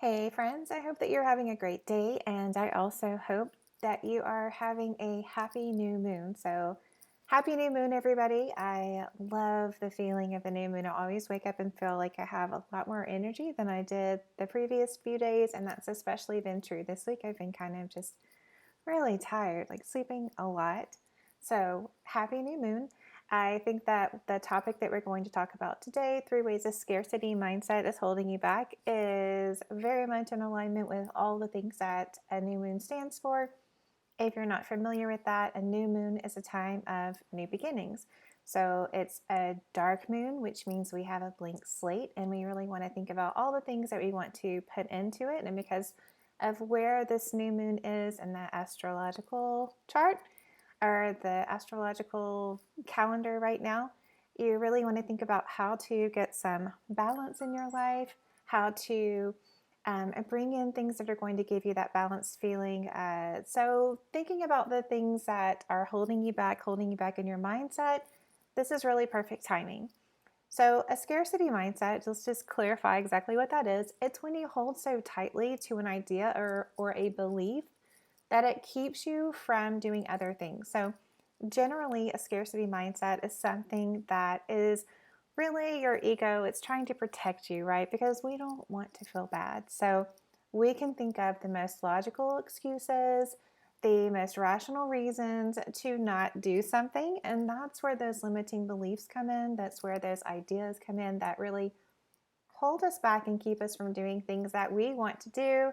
Hey friends, I hope that you're having a great day, and I also hope that you are having a happy new moon. So, happy new moon, everybody. I love the feeling of the new moon. I always wake up and feel like I have a lot more energy than I did the previous few days, and that's especially been true this week. I've been kind of just really tired, like sleeping a lot. So, happy new moon. I think that the topic that we're going to talk about today, 3 ways a scarcity mindset is holding you back, is very much in alignment with all the things that a new moon stands for. If you're not familiar with that, a new moon is a time of new beginnings. So it's a dark moon, which means we have a blank slate, and we really want to think about all the things that we want to put into it. And because of where this new moon is in the astrological chart or the astrological calendar right now, you really want to think about how to get some balance in your life, how to bring in things that are going to give you that balanced feeling. So, thinking about the things that are holding you back in your mindset, this is really perfect timing. So, a scarcity mindset, let's just clarify exactly what that is. It's when you hold so tightly to an idea or a belief that it keeps you from doing other things. So, generally, a scarcity mindset is something that is really your ego. It's trying to protect you, right? Because we don't want to feel bad. So, we can think of the most logical excuses, the most rational reasons to not do something. And that's where those limiting beliefs come in. That's where those ideas come in that really hold us back and keep us from doing things that we want to do.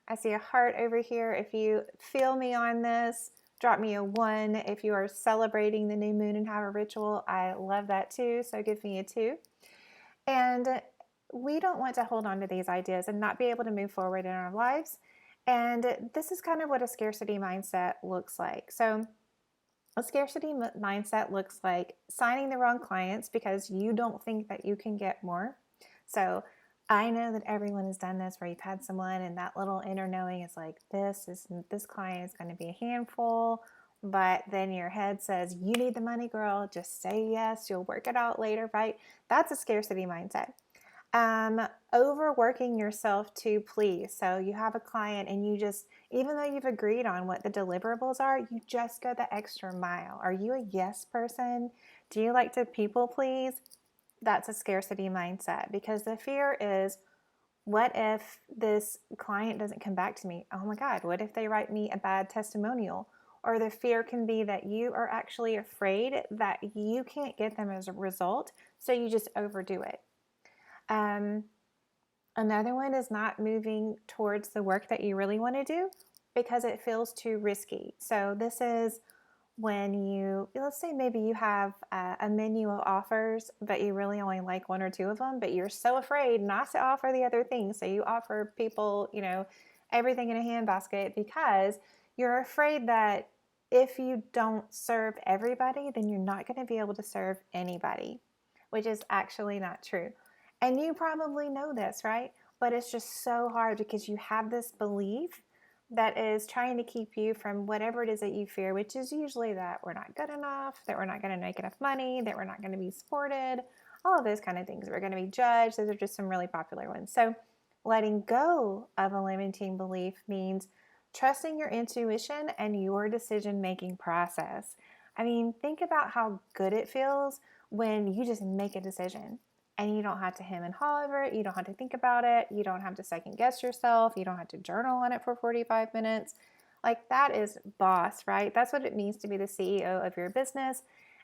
I see a heart over here. If you feel me on this, drop me a 1. If you are celebrating the new moon and have a ritual, I love that too. So give me a 2. And we don't want to hold on to these ideas and not be able to move forward in our lives. And this is kind of what a scarcity mindset looks like. So, a scarcity mindset looks like signing the wrong clients because you don't think that you can get more. So, I know that everyone has done this where you've had someone and that little inner knowing is like, this client is going to be a handful, but then your head says, you need the money, girl, just say yes, you'll work it out later, right? That's a scarcity mindset. Overworking yourself to please. So you have a client and you just, even though you've agreed on what the deliverables are, you just go the extra mile. Are you a yes person? Do you like to people please? That's a scarcity mindset, because the fear is, what if this client doesn't come back to me? Oh my God, what if they write me a bad testimonial? Or the fear can be that you are actually afraid that you can't get them as a result, so you just overdo it. Um, Another one is not moving towards the work that you really want to do because it feels too risky. So, this is when let's say maybe you have a menu of offers, but you really only like 1 or 2 of them, but you're so afraid not to offer the other things. So, you offer people, everything in a handbasket because you're afraid that if you don't serve everybody, then you're not going to be able to serve anybody, which is actually not true. And you probably know this, right? But it's just so hard because you have this belief that is trying to keep you from whatever it is that you fear, which is usually that we're not good enough, that we're not going to make enough money, that we're not going to be supported, all of those kind of things. We're going to be judged. Those are just some really popular ones. So, letting go of a limiting belief means trusting your intuition and your decision making process. I mean, think about how good it feels when you just make a decision and you don't have to hem and haw over it. You don't have to think about it. You don't have to second guess yourself. You don't have to journal on it for 45 minutes. Like, that is boss, right? That's what it means to be the CEO of your business.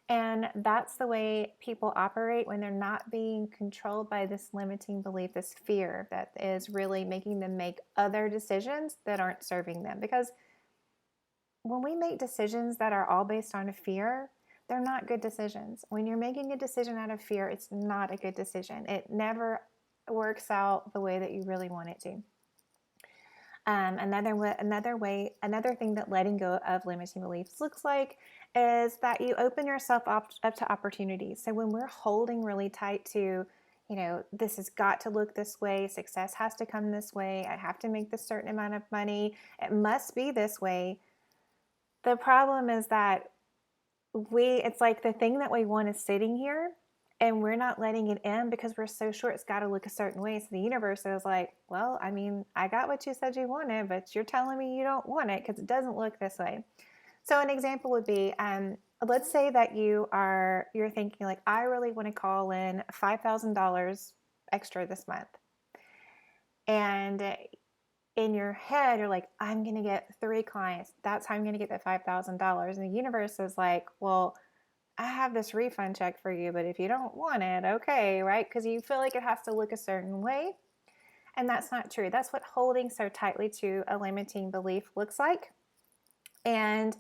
And that's the way people operate when they're not being controlled by this limiting belief, this fear that is really making them make other decisions that aren't serving them. Because when we make decisions that are all based on fear, they're not good decisions. When you're making a decision out of fear, it's not a good decision. It never works out the way that you really want it to. Another thing that letting go of limiting beliefs looks like is that you open yourself up to opportunities. So when we're holding really tight to, this has got to look this way, success has to come this way, I have to make this certain amount of money, it must be this way. The problem is that it's like the thing that we want is sitting here, and we're not letting it in because we're so sure it's got to look a certain way. So the universe is like, well, I mean, I got what you said you wanted, but you're telling me you don't want it because it doesn't look this way. So an example would be, let's say that you're thinking like, I really want to call in $5,000 extra this month. And in your head, you're like, I'm going to get 3 clients. That's how I'm going to get that $5,000. And the universe is like, well, I have this refund check for you, but if you don't want it, okay, right? Because you feel like it has to look a certain way. And that's not true. That's what holding so tightly to a limiting belief looks like. And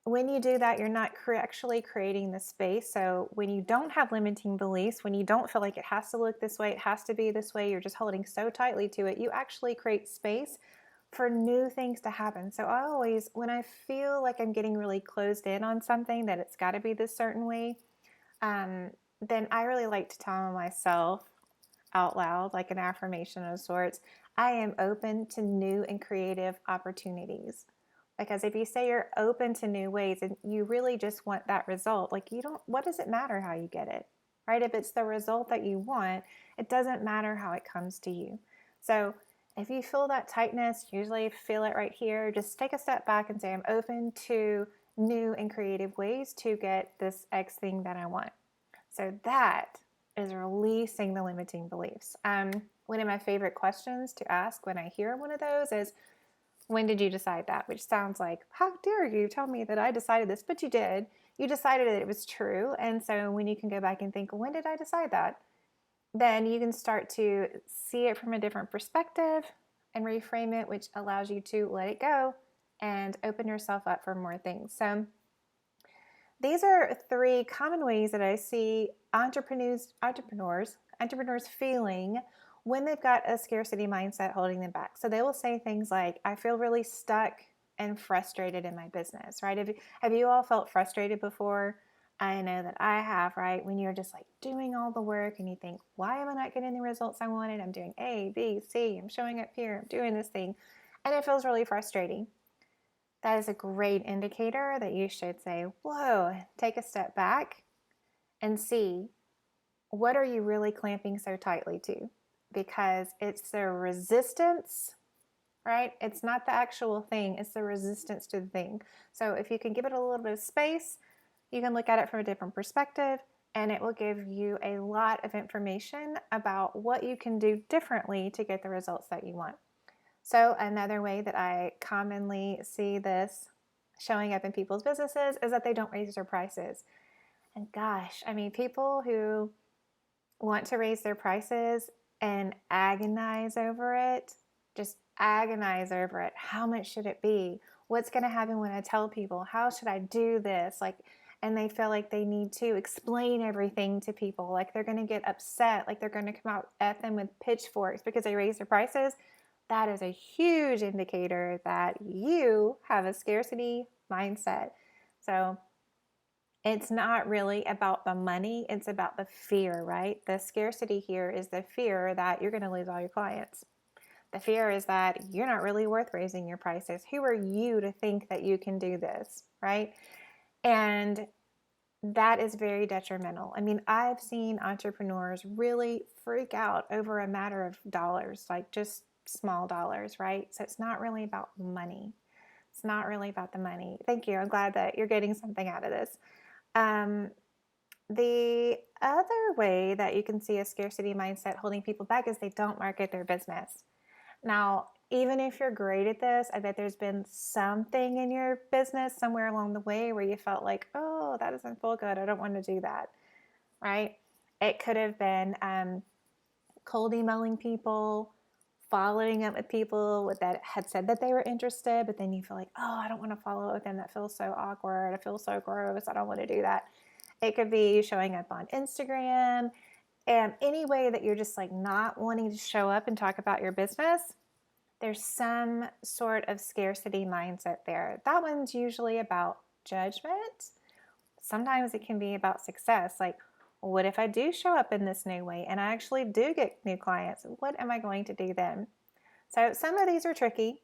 when you do that, you're not actually creating the space. So when you don't have limiting beliefs, when you don't feel like it has to look this way, it has to be this way, you're just holding so tightly to it, you actually create space for new things to happen. So I always, when I feel like I'm getting really closed in on something, that it's got to be this certain way, then I really like to tell myself out loud, like an affirmation of sorts, I am open to new and creative opportunities. Because if you say you're open to new ways and you really just want that result, like you don't, what does it matter how you get it, right? If it's the result that you want, it doesn't matter how it comes to you. So if you feel that tightness, usually feel it right here, just take a step back and say, I'm open to new and creative ways to get this X thing that I want. So that is releasing the limiting beliefs. One of my favorite questions to ask when I hear one of those is, when did you decide that? Which sounds like, how dare you tell me that I decided this? But you did. You decided that it was true. And so when you can go back and think, when did I decide that? Then you can start to see it from a different perspective and reframe it, which allows you to let it go and open yourself up for more things. So these are 3 common ways that I see entrepreneurs feeling when they've got a scarcity mindset holding them back. So they will say things like, I feel really stuck and frustrated in my business, right? Have you all felt frustrated before? I know that I have, right? When you're just like doing all the work and you think, why am I not getting the results I wanted? I'm doing A, B, C, I'm showing up here, I'm doing this thing. And it feels really frustrating. That is a great indicator that you should say, whoa, take a step back and see, what are you really clamping so tightly to? Because it's the resistance, right? It's not the actual thing, it's the resistance to the thing. So if you can give it a little bit of space, you can look at it from a different perspective, and it will give you a lot of information about what you can do differently to get the results that you want. So another way that I commonly see this showing up in people's businesses is that they don't raise their prices. And gosh, I mean, people who want to raise their prices and agonize over it, just agonize over it. How much should it be? What's going to happen when I tell people? How should I do this? And they feel like they need to explain everything to people. Like they're going to get upset. Like they're going to come out at them with pitchforks because they raise their prices. That is a huge indicator that you have a scarcity mindset. So it's not really about the money, it's about the fear, right? The scarcity here is the fear that you're going to lose all your clients. The fear is that you're not really worth raising your prices. Who are you to think that you can do this, right? And that is very detrimental. I mean, I've seen entrepreneurs really freak out over a matter of dollars, like just small dollars, right? So it's not really about money. It's not really about the money. Thank you. I'm glad that you're getting something out of this. The other way that you can see a scarcity mindset holding people back is they don't market their business. Now, even if you're great at this, I bet there's been something in your business somewhere along the way where you felt like, oh, that doesn't feel good. I don't want to do that, right? It could have been cold emailing people, following up with people that had said that they were interested, but then you feel like, oh, I don't want to follow up with them. That feels so awkward. I feel so gross. I don't want to do that. It could be showing up on Instagram, and any way that you're just like not wanting to show up and talk about your business. There's some sort of scarcity mindset there. That one's usually about judgment. Sometimes it can be about success. Like, what if I do show up in this new way and I actually do get new clients? What am I going to do then? So some of these are tricky.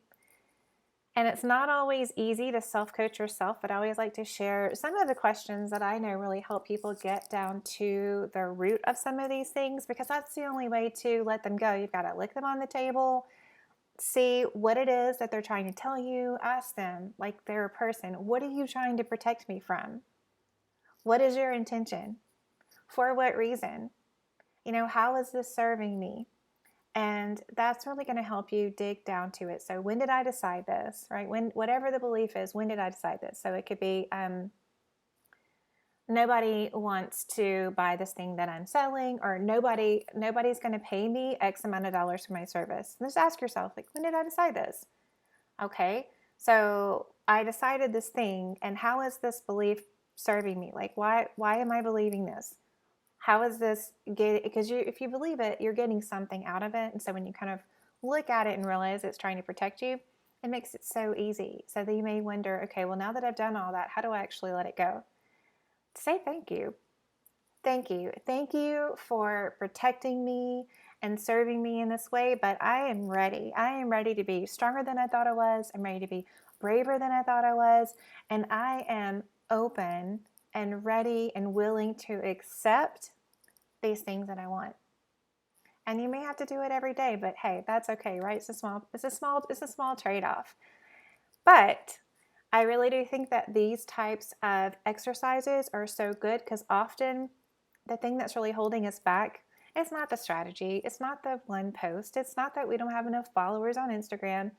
And it's not always easy to self-coach yourself, but I always like to share some of the questions that I know really help people get down to the root of some of these things, because that's the only way to let them go. You've got to look them on the table, see what it is that they're trying to tell you, ask them like they're a person, what are you trying to protect me from? What is your intention? For what reason? How is this serving me? And that's really going to help you dig down to it. So when did I decide this, right? Whatever the belief is, when did I decide this? So it could be, nobody wants to buy this thing that I'm selling, or nobody's going to pay me X amount of dollars for my service. And just ask yourself, like, when did I decide this? Okay, so I decided this thing, and how is this belief serving me? Like, why am I believing this? How is this getting, because if you believe it, you're getting something out of it. And so when you kind of look at it and realize it's trying to protect you, it makes it so easy. So that you may wonder, okay, well, now that I've done all that, how do I actually let it go? Say thank you. Thank you. Thank you for protecting me and serving me in this way, but I am ready. I am ready to be stronger than I thought I was. I'm ready to be braver than I thought I was. And I am open and ready and willing to accept these things that I want. And you may have to do it every day, but hey, that's okay, right? It's a small trade-off. But I really do think that these types of exercises are so good, because often the thing that's really holding us back is not the strategy. It's not the one post. It's not that we don't have enough followers on Instagram.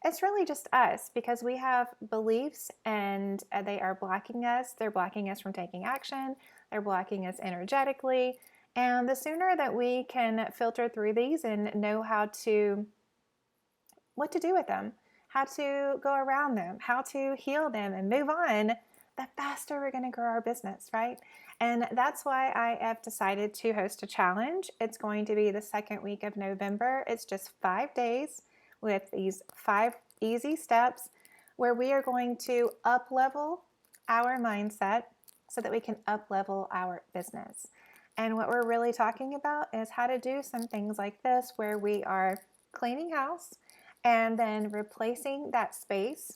It's really just us, because we have beliefs and they are blocking us. They're blocking us from taking action. They're blocking us energetically. And the sooner that we can filter through these and know what to do with them, how to go around them, how to heal them and move on, the faster we're going to grow our business, right? And that's why I have decided to host a challenge. It's going to be the second week of November. It's just 5 days with these 5 easy steps where we are going to up-level our mindset so that we can up-level our business. And what we're really talking about is how to do some things like this, where we are cleaning house and then replacing that space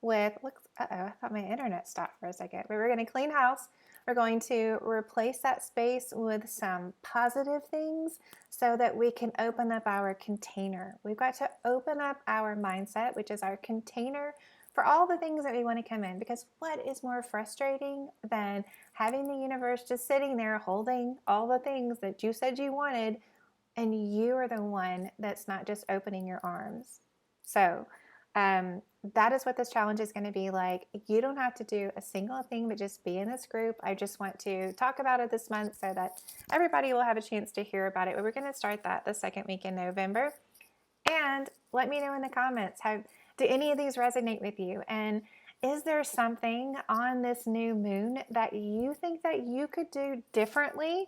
with, I thought my internet stopped for a second, but we're going to clean house. We're going to replace that space with some positive things so that we can open up our container. We've got to open up our mindset, which is our container for all the things that we want to come in. Because what is more frustrating than having the universe just sitting there holding all the things that you said you wanted, and you are the one that's not just opening your arms? So that is what this challenge is going to be like. You don't have to do a single thing, but just be in this group. I just want to talk about it this month so that everybody will have a chance to hear about it. But we're going to start that the second week in November. And let me know in the comments, do any of these resonate with you? And is there something on this new moon that you think that you could do differently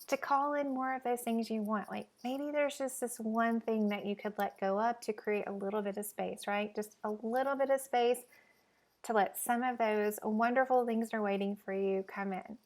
to call in more of those things you want? Like maybe there's just this one thing that you could let go of to create a little bit of space, right? Just a little bit of space to let some of those wonderful things that are waiting for you come in.